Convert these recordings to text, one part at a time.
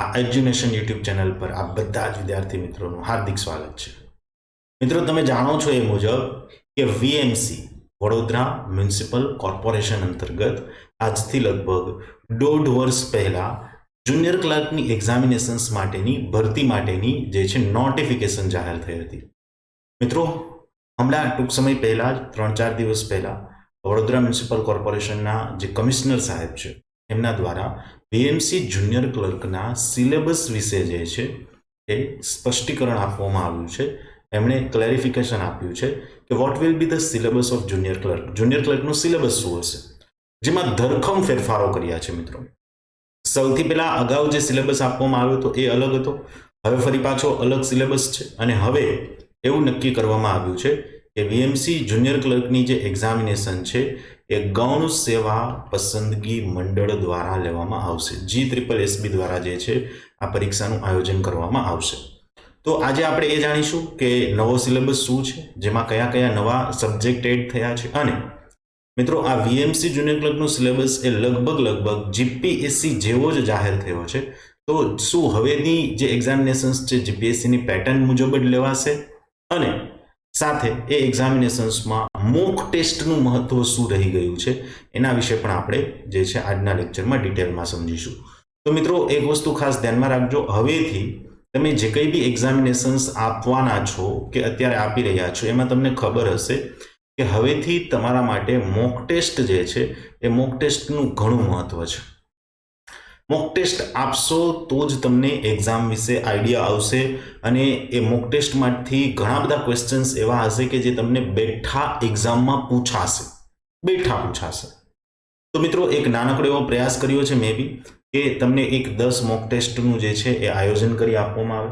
આ એજ્યુનેશન YouTube channel પર આ બધા જ વિદ્યાર્થી મિત્રોનું હાર્દિક સ્વાગત છે। મિત્રો, તમે જાણો છો એ મુજબ કે વીએમસી વડોદરા મ્યુનિસિપલ કોર્પોરેશન અંતર્ગત આજથી લગભગ 1.5 વર્ષ પહેલા જુનિયર ક્લાર્કની એક્ઝામિનેશન્સ માટેની ભરતી માટેની જે છે નોટિફિકેશન જાહેર થઈ હતી। મિત્રો, હમણાં ટૂંક સમય પહેલા જ 3-4 દિવસ પહેલા વડોદરા મ્યુનિસિપલ કોર્પોરેશનના જે કમિશનર સાહેબ છે એમના દ્વારા વીએમસી જુનિયર ક્લર્કના સિલેબસ વિશે જે છે એ સ્પષ્ટીકરણ આપવામાં આવ્યું છે। એમણે ક્લેરિફિકેશન આપ્યું છે કે what will be the syllabus of junior ક્લર્કનું સિલેબસ શું હશે, જેમાં ધરખમ ફેરફારો કર્યા છે। મિત્રો, સૌથી પહેલા અગાઉ જે સિલેબસ આપવામાં આવ્યો હતો એ અલગ હતો, હવે ફરી પાછો અલગ સિલેબસ છે અને હવે એવું નક્કી કરવામાં આવ્યું છે કે વીએમસી જુનિયર ક્લર્કની જે એક્ઝામિનેશન છે એ ગૌણ સેવા પસંદગી મંડળ દ્વારા લેવામાં આવશે। GSSB દ્વારા જે છે આ પરીક્ષાનું આયોજન કરવામાં આવશે। તો આજે આપણે એ જાણીશું કે નવો સિલેબસ શું છે, જેમાં કયા કયા નવા સબ્જેક્ટ એડ થયા છે અને મિત્રો આ વીએમસી જુનિયર ક્લર્કનો સિલેબસ એ લગભગ જીપીએસસી જેવો જ જાહેર થયો છે। તો શું હવેની જે એક્ઝામિનેશન્સ છે જીપીએસસીની પેટર્ન મુજબ જ લેવાશે અને સાથે એ એક્ઝામિનેશન્સમાં મોક ટેસ્ટનું મહત્વ શું રહી ગયું છે એના વિશે પણ આપણે જે છે આજના લેક્ચરમાં ડિટેલમાં સમજીશું। તો મિત્રો, એક વસ્તુ ખાસ ધ્યાનમાં રાખજો, હવેથી તમે જે કંઈ બી એક્ઝામિનેશન્સ આપવાના છો કે અત્યારે આપી રહ્યા છો એમાં તમને ખબર હશે કે હવેથી તમારા માટે મોક ટેસ્ટ જે છે એ મોક ટેસ્ટનું ઘણું મહત્વ છે। મોક ટેસ્ટ આપશો તો જ તમને એક્ઝામ વિશે આઈડિયા આવશે અને એ મોક ટેસ્ટમાંથી ઘણા બધા ક્વેશ્ચન્સ એવા હશે કે જે તમને બેઠા એક્ઝામમાં પૂછાશે। તો મિત્રો, એક નાનકડો એવો પ્રયાસ કર્યો છે મેં બી કે તમને એક 10 મોક ટેસ્ટનું જે છે એ આયોજન કરી આપવામાં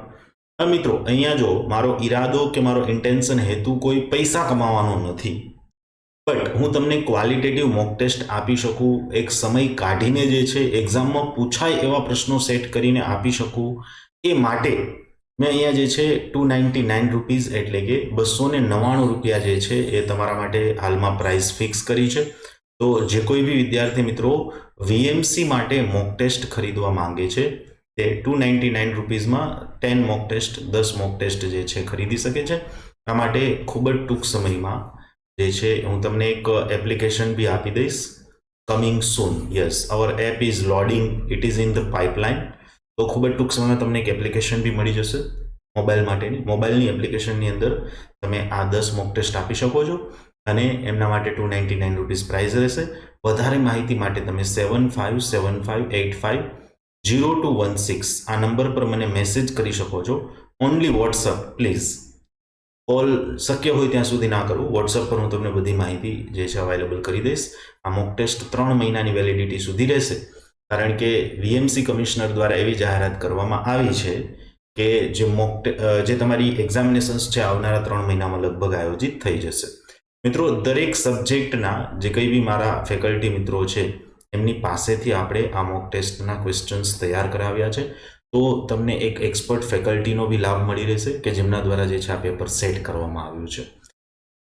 આવે। મિત્રો, અહીંયા જો મારો ઈરાદો કે મારો ઇન્ટેન્શન હેતુ કોઈ પૈસા કમાવાનો નથી, બટ હું તમને ક્વોલિટેટિવ મોક ટેસ્ટ આપી શકું, એક સમય કાઢીને જે છે એક્ઝામમાં પૂછાય એવા પ્રશ્નો સેટ કરીને આપી શકું, એ માટે મેં અહીંયા જે છે 299 રૂપીઝ એટલે કે 299 રૂપિયા જે છે એ તમારા માટે હાલમાં પ્રાઇસ ફિક્સ કરી છે। તો જે કોઈ બી વિદ્યાર્થી મિત્રો વીએમસી માટે મોક ટેસ્ટ ખરીદવા માંગે છે તે 299 રૂપીઝમાં 10 મોક ટેસ્ટ 10 મોક ટેસ્ટ જે છે ખરીદી શકે છે। આ માટે ખૂબ જ ટૂંક સમયમાં જે છે હું તમને એક એપ્લિકેશન બી આપી દઈશ, coming soon. Yes, our app is loading, it is in the pipeline. તો ખૂબ જ ટૂંક સમયમાં તમને એક એપ્લિકેશન બી મળી જશે મોબાઈલ માટેની। મોબાઈલની એપ્લિકેશનની અંદર તમે આ 10 મોક ટેસ્ટ આપી શકો છો અને એમના માટે 299 રૂપીઝ પ્રાઇસ રહેશે। વધારે માહિતી માટે તમે 7575850216 આ નંબર પર મને મેસેજ કરી શકો છો। ઓનલી વોટ્સઅપ પ્લીઝ, કોલ શક્ય હોય ત્યાં સુધી ના કરવું, વોટ્સઅપ પર હું તમને બધી માહિતી જે છે અવેલેબલ કરી દઈશ। આ મોક ટેસ્ટ 3 મહિનાની વેલિડિટી સુધી રહેશે, કારણ કે વીએમસી કમિશનર દ્વારા એવી જાહેરાત કરવામાં આવી છે કે જે તમારી એક્ઝામિનેશન્સ છે આવનારા 3 મહિનામાં લગભગ આયોજિત થઈ જશે। મિત્રો, દરેક સબ્જેક્ટના જે કંઈ બી મારા ફેકલ્ટી મિત્રો છે એમની પાસેથી આપણે આ મોક ટેસ્ટના ક્વેશ્ચન્સ તૈયાર કરાવ્યા છે। તો તમને એક એક્સપર્ટ ફેકલ્ટીનો બી લાભ મળી રહેશે કે જેમના દ્વારા જે છે આ પેપર સેટ કરવામાં આવ્યું છે।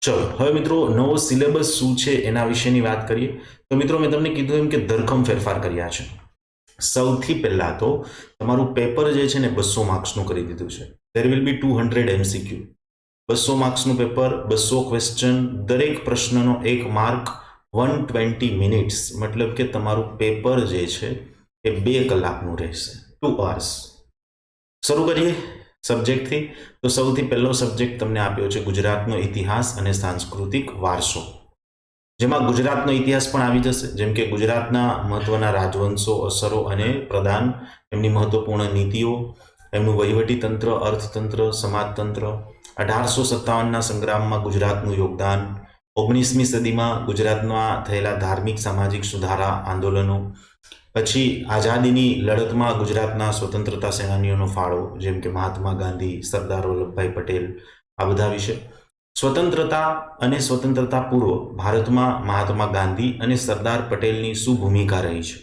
ચલો, હવે મિત્રો નવો સિલેબસ શું છે એના વિશેની વાત કરીએ। તો મિત્રો, મેં તમને કીધું એમ કે ધરખમ ફેરફાર કર્યા છે। સૌથી પહેલા તો તમારું પેપર જે છે ને 200 માર્ક્સનું કરી દીધું છે। ધેર વિલ બી 200 MCQ, 200 માર્ક્સનું પેપર, 200 ક્વેશ્ચન, દરેક પ્રશ્નનો 1 માર્ક, 120 મિનિટ્સ, મતલબ કે તમારું પેપર જે છે એ 2 કલાકનું રહેશે, 2 hours। શરૂ કરીએ સબ્જેક્ટથી। તો સૌથી પહેલો સબ્જેક્ટ તમને આપ્યો છે ગુજરાતનો ઇતિહાસ અને સાંસ્કૃતિક વારસો, જેમાં ગુજરાતનો ઇતિહાસ પણ આવી જશે, જેમ કે ગુજરાતના મહત્વના રાજવંશો, અસરો અને પ્રદાન, એમની મહત્વપૂર્ણ નીતિઓ, એમનું વહીવટી તંત્ર, અર્થતંત્ર, સમાજતંત્ર, 1857ના સંગ્રામમાં ગુજરાતનું યોગદાન, 19મી સદીમાં ગુજરાતમાં થયેલા ધાર્મિક સામાજિક સુધારા આંદોલનો, પછી આઝાદીની લડતમાં ગુજરાતના સ્વતંત્રતા સેનાનીઓનો ફાળો, જેમ કે મહાત્મા ગાંધી, સરદાર વલ્લભભાઈ પટેલ, આ બધા વિશે, સ્વતંત્રતા અને સ્વતંત્રતા પૂર્વ ભારતમાં મહાત્મા ગાંધી અને સરદાર પટેલની શું ભૂમિકા રહી છે।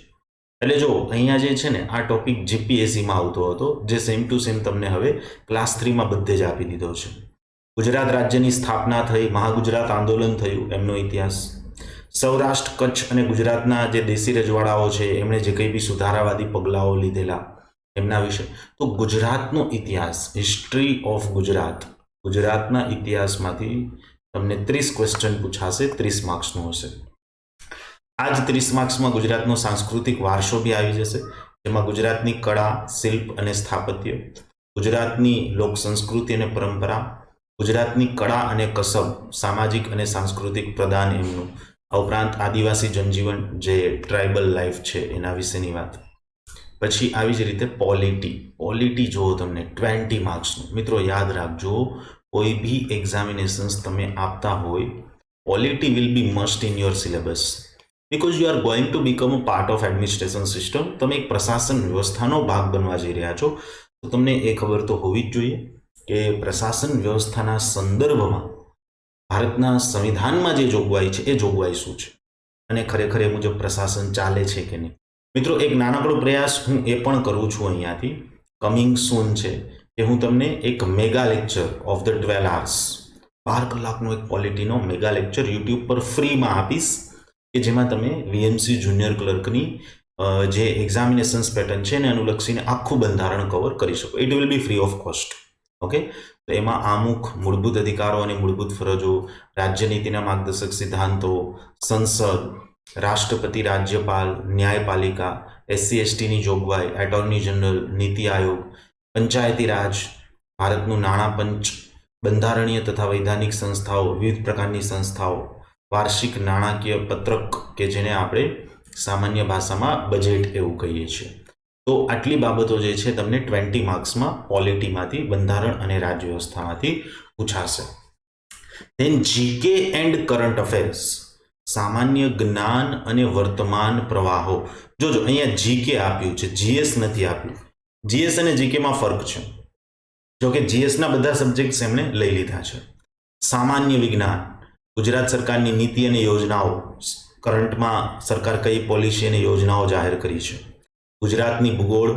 એટલે જો અહીંયા જે છે ને આ ટોપિક જીપીએસસીમાં આવતો હતો, જે સેમ ટુ સેમ તમને હવે ક્લાસ 3માં બધે જ આપી દીધો છે। ગુજરાત રાજ્યની સ્થાપના થઈ, મહાગુજરાત આંદોલન થયું, એમનો ઇતિહાસ, સૌરાષ્ટ્ર, કચ્છ અને ગુજરાતના જે દેશી રજવાડાઓ છે એમણે જે કંઈ બી સુધારાવાદી પગલાઓ લીધેલા, એમના વિશે. તો ગુજરાતનો ઇતિહાસ, હિસ્ટ્રી ઓફ ગુજરાત, ગુજરાતના ઇતિહાસમાંથી તમને 30 ક્વેશ્ચન પૂછાશે, 30 માર્ક્સનું હશે. આ જ 30 માર્ક્સમાં ગુજરાતનો સાંસ્કૃતિક વારસો બી આવી જશે, જેમાં ગુજરાતની કળા, શિલ્પ અને સ્થાપત્ય, ગુજરાતની લોક સંસ્કૃતિ અને પરંપરા, ગુજરાતની કળા અને કસબ, સામાજિક અને સાંસ્કૃતિક પ્રદાન એમનું, આ ઉપરાંત આદિવાસી જનજીવન, જે ટ્રાઇબલ લાઈફ છે એના વિશેની વાત. પછી આવી જ રીતે પોલિટી જુઓ તમને 20 માર્ક્સનું. મિત્રો યાદ રાખજો, કોઈ બી એક્ઝામિનેશન્સ તમે આપતા હોય, polity will be must in your syllabus, because you are going to become a part of administration system. તમે એક પ્રશાસન વ્યવસ્થાનો ભાગ બનવા જઈ રહ્યા છો, તો તમને એ ખબર તો હોવી જ જોઈએ કે પ્રશાસન વ્યવસ્થાના સંદર્ભમાં ભારતના સંવિધાનમાં જે જોગવાઈ છે એ જોગવાઈ શું છે અને ખરેખર એ મુજબ પ્રશાસન ચાલે છે કે નહીં. મિત્રો એક નાનકડો પ્રયાસ હું એ પણ કરું છું અહીંયાથી, કમિંગ સૂન છે કે હું તમને એક mega lecture of the 12 hours, 12 કલાકનો એક પોલિટીનો મેગા લેક્ચર યુટ્યુબ પર ફ્રીમાં આપીશ, કે જેમાં તમે વીએમસી જુનિયર ક્લર્કની જે એક્ઝામિનેશન્સ પેટર્ન છે એને અનુલક્ષીને આખું બંધારણ કવર કરી શકો. It will be free of cost. Okay, તો એમાં આમુખ મૂળભૂત અધિકારો અને મૂળભૂત ફરજો, રાજ્યનીતિના માર્ગદર્શક સિદ્ધાંતો, સંસદ, રાષ્ટ્રપતિ, રાજ્યપાલ, ન્યાયપાલિકા, એસસી એસટીની જોગવાઈ, એટોર્ની જનરલ, નીતિ આયોગ, પંચાયતી રાજ, ભારતનું નાણાં પંચ, બંધારણીય તથા વૈધાનિક સંસ્થાઓ, વિવિધ પ્રકારની સંસ્થાઓ, વાર્ષિક નાણાકીય પત્રક કે જેને આપણે સામાન્ય ભાષામાં બજેટ એવું કહીએ છીએ. તો આટલી બાબતો જે છે તમને 20 માર્ક્સમાં પોલિટીમાંથી, બંધારણ અને રાજ્ય વ્યવસ્થામાંથી પૂછાશે. Then GK and current affairs, સામાન્ય જ્ઞાન અને વર્તમાન પ્રવાહો. જોજો અહીંયા જીકે આપ્યું છે, જીએસ નથી આપ્યું. જીએસ અને જીકેમાં ફરક છે. જો કે જીએસના બધા સબ્જેક્ટ્સ એમણે લઈ લીધા છે. સામાન્ય વિજ્ઞાન, ગુજરાત સરકારની નીતિ અને યોજનાઓ, કરંટમાં સરકાર કઈ પોલિસી અને યોજનાઓ જાહેર કરી છે. ગુજરાતની ભૂગોળ,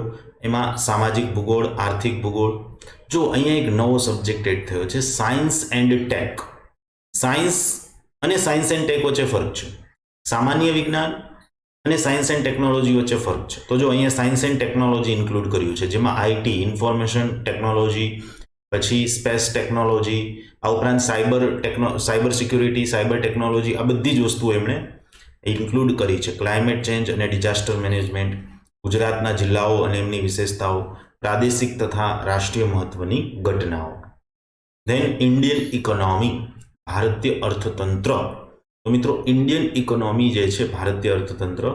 એમાં સામાજિક ભૂગોળ, આર્થિક ભૂગોળ. જો અહીંયા એક નવો સબ્જેક્ટ એડ થયો છે, સાયન્સ એન્ડ ટેક. સાયન્સ અને સાયન્સ એન્ડ ટેક વચ્ચે ફરક છે, સામાન્ય વિજ્ઞાન અને સાયન્સ એન્ડ ટેકનોલોજી વચ્ચે ફરક છે. તો જો અહીંયા સાયન્સ એન્ડ ટેકનોલોજી ઇન્ક્લુડ કર્યું છે, જેમાં આઈટી, ઇન્ફોર્મેશન ટેકનોલોજી, પછી સ્પેસ ટેકનોલોજી, આ ઉપરાંત સાયબર સિક્યુરિટી, સાયબર ટેકનોલોજી, આ બધી જ વસ્તુઓ એમણે ઇન્ક્લુડ કરી છે. ક્લાઇમેટ ચેન્જ અને ડિઝાસ્ટર મેનેજમેન્ટ, ગુજરાતના જિલ્લાઓ અને એમની વિશેષતાઓ, પ્રાદેશિક તથા રાષ્ટ્રીય મહત્વની ઘટનાઓ. ધેન ઇન્ડિયન ઇકોનોમી, ભારતીય અર્થતંત્ર. તો મિત્રો ઇન્ડિયન ઇકોનોમી જે છે, ભારતીય અર્થતંત્ર,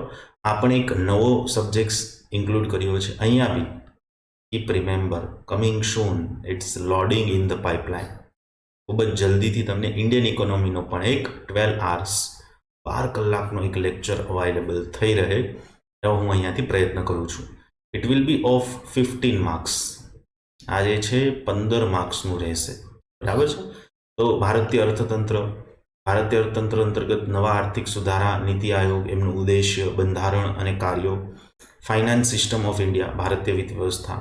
આ પણ એક નવો સબ્જેક્ટ ઇન્ક્લુડ કર્યો છે. અહીંયા be keep remember, coming soon, it's loading in the pipeline. ખૂબ જ જલ્દીથી તમને ઇન્ડિયન ઇકોનોમીનો પણ એક 12 hours, 12 કલાકનો એક લેક્ચર અવેલેબલ થઈ રહે એવો હું અહીંયાથી પ્રયત્ન કરું છું. It will be of 15 marks. આ જે છે 15 માર્ક્સનું રહેશે, બરાબર છે. તો ભારતીય અર્થતંત્ર અંતર્ગત નવા આર્થિક સુધારા, નીતિ આયોગ, એમનું ઉદ્દેશ્ય, બંધારણ અને કાર્યો, ફાઇનાન્સ સિસ્ટમ ઓફ ઇન્ડિયા, ભારતીય વિત્ત વ્યવસ્થા,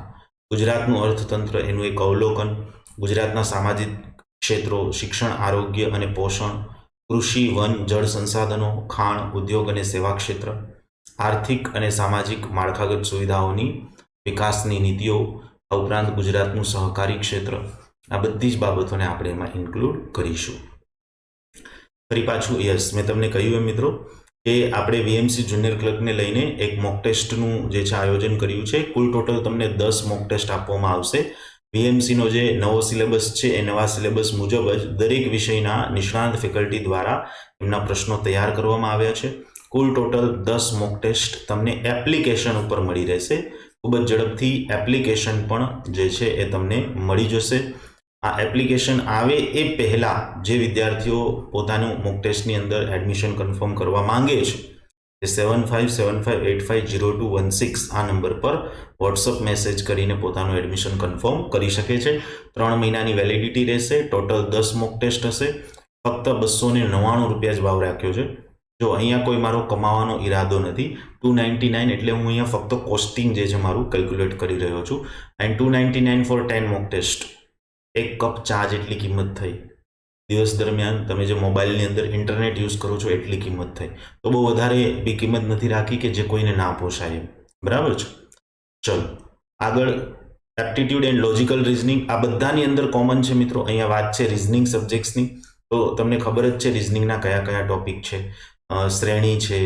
ગુજરાતનું અર્થતંત્ર, એનું એક અવલોકન, ગુજરાતના સામાજિક ક્ષેત્રો, શિક્ષણ, આરોગ્ય અને પોષણ, કૃષિ, વન, જળ સંસાધનો, ખાણ, ઉદ્યોગ અને સેવા ક્ષેત્ર, આર્થિક અને સામાજિક માળખાગત સુવિધાઓની વિકાસની નીતિઓ, આ ઉપરાંત ગુજરાતનું સહકારી ક્ષેત્ર. આ બધી જ બાબતોને આપણે એમાં ઇન્ક્લુડ કરીશું. ફરી પાછું યસ, મેં તમને કહ્યું એમ મિત્રો કે આપણે વીએમસી જુનિયર ક્લર્કને લઈને એક મોક ટેસ્ટનું જે છે આયોજન કર્યું છે. કુલ ટોટલ તમને 10 મોક ટેસ્ટ આપવામાં આવશે. વીએમસીનો જે નવો સિલેબસ છે એ નવા સિલેબસ મુજબ જ દરેક વિષયના નિષ્ણાંત ફેકલ્ટી દ્વારા એમના પ્રશ્નો તૈયાર કરવામાં આવ્યા છે. કુલ ટોટલ 10 મોક ટેસ્ટ તમને એપ્લિકેશન ઉપર મળી રહેશે. ખૂબ જ ઝડપથી એપ્લિકેશન પણ જે છે એ તમને મળી જશે. આ એપ્લિકેશન આવે એ પહેલાં જે વિદ્યાર્થીઓ પોતાનું મોક ટેસ્ટની અંદર એડમિશન કન્ફર્મ કરવા માંગે છે, એ 7575850216 આ નંબર પર વોટ્સઅપ મેસેજ કરીને પોતાનું એડમિશન કન્ફર્મ કરી શકે છે. 3 મહિનાની વેલિડિટી રહેશે. ટોટલ 10 મોક ટેસ્ટ હશે. ફક્ત 299 રૂપિયા જ ભાવ રાખ્યો છે. જો અહીંયા કોઈ મારો કમાવાનો ઈરાદો નથી. 299 એટલે હું અહીંયા ફક્ત કોસ્ટિંગ જે છે મારું કેલ્ક્યુલેટ કરી રહ્યો છું. And 299 for 10 mock test. 1 cup ચા જેટલી કિંમત થઈ. દિવસ દરમિયાન તમે જે મોબાઈલની અંદર ઇન્ટરનેટ યુઝ કરો છો એટલી કિંમત થઈ. તો બહુ વધારે બી કિંમત નથી રાખી કે જે કોઈને ના પોસાય એમ. બરાબર છે. ચલો આગળ એપ્ટિટ્યુડ એન્ડ લોજિકલ રિઝનિંગ, આ બધાની અંદર કોમન છે મિત્રો. અહીંયા વાત છે રિઝનિંગ સબ્જેક્ટ્સની, તો તમને ખબર જ છે રિઝનિંગના કયા કયા ટોપિક છે. શ્રેણી છે,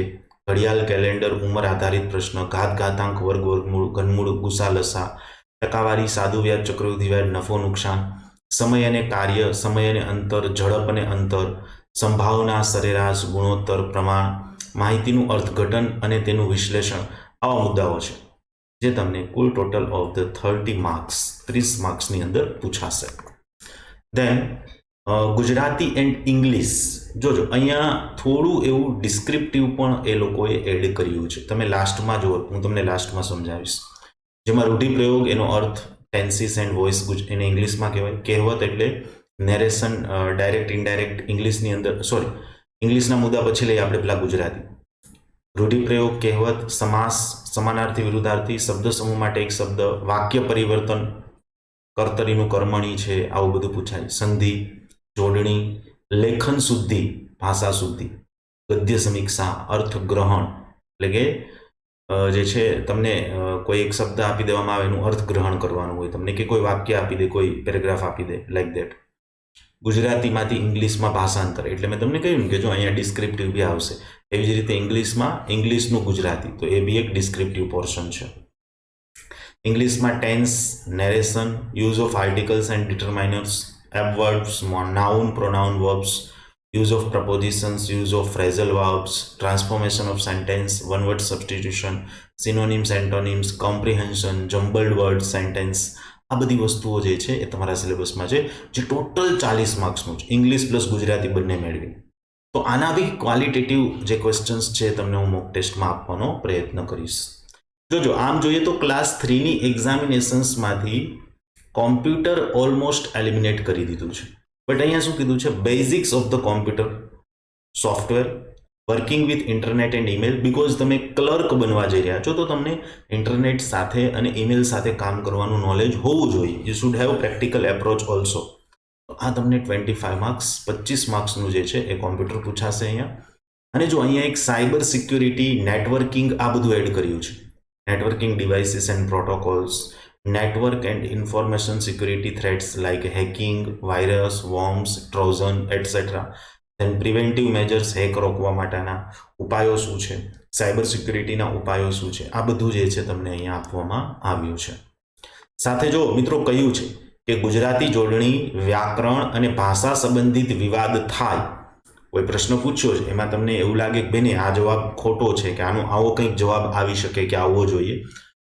ઘડિયાળ, કેલેન્ડર, ઉંમર આધારિત પ્રશ્ન, ઘાત, ઘાતાંક, વર્ગ, વર્ગમૂળ, ઘનમૂળ, ગુસા, લસા, ટકાવારી, સાદું વ્યાજ, ચક્રવૃદ્ધિ વ્યાજ, નફો નુકસાન, સમય અને કાર્ય, સમય અને અંતર, ઝડપ અને અંતર, સંભાવના, સરેરાશ, ગુણોત્તર, પ્રમાણ, માહિતીનું અર્થઘટન અને તેનું વિશ્લેષણ, આવા મુદ્દાઓ છે જે તમને કુલ ટોટલ ઓફ ધ 30 માર્ક્સ 30 માર્ક્સની અંદર પૂછાશે. ધેન ગુજરાતી એન્ડ ઇંગ્લિશ, જોજો અહીંયા થોડું એવું ડિસ્ક્રિપ્ટિવ પણ એ લોકોએ એડ કર્યું છે. તમે લાસ્ટમાં જુઓ, હું તમને લાસ્ટમાં સમજાવીશ. જેમાં રૂઢિપ્રયોગ, એનો અર્થ, ટેન્સીસ એન્ડ વોઇસ એને ઇંગ્લિશમાં કહેવાય. કહેવત એટલે નેરેશન, ડાયરેક્ટ ઇનડાયરેક્ટ ઇંગ્લિશની અંદર, સોરી ઇંગ્લિશના મુદ્દા પછી લઈએ આપણે પેલા ગુજરાતી. રૂઢિપ્રયોગ, કહેવત, સમાસ, સમાનાર્થી, વિરુદ્ધાર્થી, શબ્દ સમૂહ માટે એક શબ્દ, વાક્ય પરિવર્તન, કર્તરીનું કર્મણી છે, આવું બધું પૂછાય. સંધિ, જોડણી, લેખન શુદ્ધિ, ભાષા શુદ્ધિ, ગદ્ય સમીક્ષા, અર્થગ્રહણ, એટલે કે જે છે તમને કોઈ એક શબ્દ આપી દેવામાં આવે એનું અર્થગ્રહણ કરવાનું હોય તમને, કે કોઈ વાક્ય આપી દે, કોઈ પેરેગ્રાફ આપી દે, લાઈક દેટ. ગુજરાતીમાંથી ઇંગ્લિશમાં ભાષાંતર, એટલે મેં તમને કહ્યું કે જો અહીંયા ડિસ્ક્રિપ્ટિવ બી આવશે, એવી જ રીતે ઇંગ્લિશમાં ઇંગ્લિશનું ગુજરાતી, તો એ બી એક ડિસ્ક્રિપ્ટિવ પોર્શન છે. ઇંગ્લિશમાં tense, narration, use of articles and determiners, adverbs, noun, pronoun, verbs, use of prepositions, use of phrasal verbs, transformation of sentence, one word substitution, synonyms, antonyms, comprehension, jumbled word sentence, આ બધી વસ્તુઓ જે છે એ તમારા સિલેબસમાં છે, જે ટોટલ 40 માર્ક્સનું છે, ઇંગ્લિશ પ્લસ ગુજરાતી બંને મેળવી. તો આના બી ક્વોલિટેટિવ જે ક્વેશ્ચન્સ છે તમને હું મોક ટેસ્ટમાં આપવાનો પ્રયત્ન કરીશ. જોજો આમ જોઈએ તો ક્લાસ 3ની એક્ઝામિનેશન્સમાંથી કોમ્પ્યુટર ઓલમોસ્ટ એલિમિનેટ કરી દીધું છે, બટ અહીંયા શું કીધું છે, basics of the computer software, working with internet and email, because તમે ક્લર્ક બનવા જઈ રહ્યા છો તો તમને ઇન્ટરનેટ સાથે અને ઈમેલ સાથે કામ કરવાનું નોલેજ હોવું જોઈએ. You should have practical approach also. તો આ તમને 25 માર્ક્સ 25 માર્ક્સનું જે છે એ કોમ્પ્યુટર પૂછાશે અહીંયા. અને જો અહીંયા એક સાયબર સિક્યુરિટી, નેટવર્કિંગ, આ બધું એડ કર્યું છે. Networking devices and protocols, network and information security threats like hacking, virus, worms, trojan, etc. then preventive measures, hack રોકવા માટેના ઉપાયો શું છે, સાયબર સિક્યુરિટીના ઉપાયો શું છે, આ બધું જે છે તમને અહીંયા આપવામાં આવ્યું છે. સાથે જો મિત્રો કહ્યું છે કે ગુજરાતી જોડણી, વ્યાકરણ અને ભાષા સંબંધિત વિવાદ થાય, કોઈ પ્રશ્ન પૂછ્યો છે એમાં તમને એવું લાગે કે બેને આ જવાબ ખોટો છે, કે આનો આવો કંઈક જવાબ આવી શકે કે આવવો જોઈએ,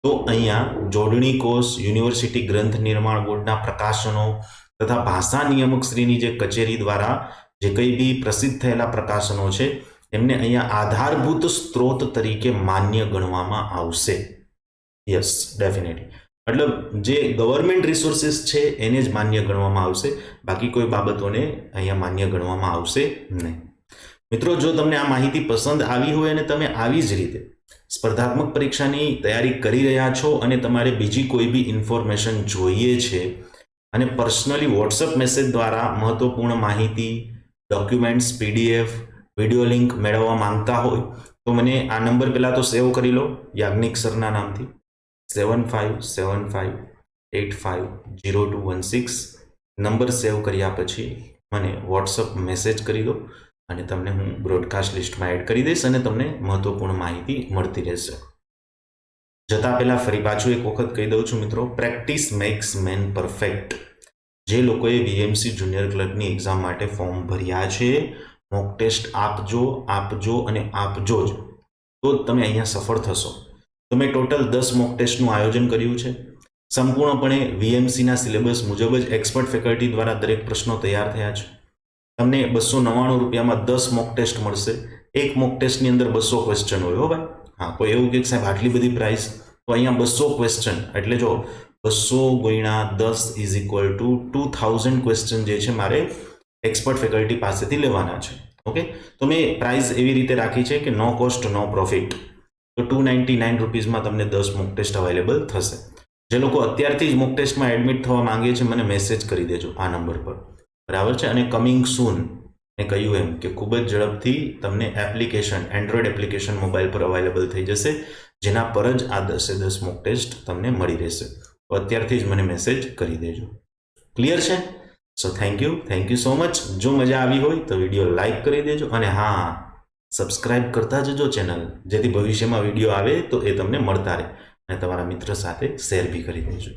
તો અહીંયા જોડણી કોષ, યુનિવર્સિટી ગ્રંથ નિર્માણ બોર્ડના પ્રકાશનો તથા ભાષા નિયામક શ્રીની જે કચેરી દ્વારા જે કંઈ બી પ્રસિદ્ધ થયેલા પ્રકાશનો છે એમને અહીંયા આધારભૂત સ્ત્રોત તરીકે માન્ય ગણવામાં આવશે. Yes, definitely. મતલબ જે ગવર્મેન્ટ રિસોર્સિસ છે એને જ માન્ય ગણવામાં આવશે, બાકી કોઈ બાબતોને અહીંયા માન્ય ગણવામાં આવશે નહીં. મિત્રો, જો તમને આ માહિતી પસંદ આવી હોય અને તમે આવી જ રીતે સ્પર્ધાત્મક પરીક્ષાની તૈયારી કરી રહ્યા છો અને તમારે બીજી કોઈ બી ઇન્ફોર્મેશન જોઈએ છે અને પર્સનલી વોટ્સઅપ મેસેજ દ્વારા મહત્વપૂર્ણ માહિતી, ડોક્યુમેન્ટ્સ, પીડીએફ, વિડીયો લિંક મેળવવા માંગતા હોય તો મને આ નંબર પહેલાં તો સેવ કરી લો, યાજ્ઞિક સરના નામથી 7575850216. નંબર સેવ કર્યા પછી મને વોટ્સઅપ મેસેજ કરી દો અને તમને હું બ્રોડકાસ્ટ લિસ્ટમાં એડ કરી દઈશ અને તમને મહત્વપૂર્ણ માહિતી મળતી રહેશે. જતાં પહેલાં ફરી પાછું એક વખત કહી દઉં છું મિત્રો, પ્રેક્ટિસ મેક્સ મેન પરફેક્ટ. જે લોકોએ વીએમસી જુનિયર ક્લર્કની એક્ઝામ માટે ફોર્મ ભર્યા છે, મોક ટેસ્ટ આપજો અને આપજો જ, તો તમે અહીંયા સફળ થશો. તો મેં ટોટલ 10 મોક ટેસ્ટનું આયોજન કર્યું છે. સંપૂર્ણપણે વીએમસીના સિલેબસ મુજબ જ એક્સપર્ટ ફેકલ્ટી દ્વારા દરેક પ્રશ્નો તૈયાર થયા છે. તમને 299 રૂપિયામાં 10 મોક ટેસ્ટ મળશે. એક મોક ટેસ્ટની અંદર 200 ક્વેશ્ચન હોય. હો ભાઈ, હા, કોઈ એવું કે સાહેબ આટલી બધી પ્રાઇસ, તો અહીંયા 200 ક્વેશ્ચન એટલે જો 200 × 10 ઇઝ ઇક્વલ ટુ 2000 ક્વેશ્ચન જે છે મારે એક્સપર્ટ ફેકલ્ટી પાસેથી લેવાના છે. ઓકે, તો મેં પ્રાઇસ એવી રીતે રાખી છે કે નો કોસ્ટ નો પ્રોફિટ. તો 299 રૂપીઝમાં તમને 10 મોક ટેસ્ટ અવેલેબલ થશે. જે લોકો અત્યારથી જ મોક ટેસ્ટમાં એડમિટ થવા માંગે છે મને મેસેજ કરી દેજો આ નંબર પર, બરાબર છે. અને કમિંગ સૂન મેં કહ્યું એમ કે ખૂબ જ ઝડપથી તમને એપ્લિકેશન, એન્ડ્રોઈડ એપ્લિકેશન મોબાઈલ પર અવેલેબલ થઈ જશે, જેના પર જ આ 10 મોક ટેસ્ટ તમને મળી રહેશે. તો અત્યારથી જ મને મેસેજ કરી દેજો. ક્લિયર છે? So thank you so much. જો મજા આવી હોય તો વિડીયો લાઈક કરી દેજો અને હા, સબસ્ક્રાઇબ કરતા જજો ચેનલ, જેથી ભવિષ્યમાં વિડીયો આવે તો એ તમને મળતા રહે અને તમારા મિત્ર સાથે શેર બી કરી દેજો.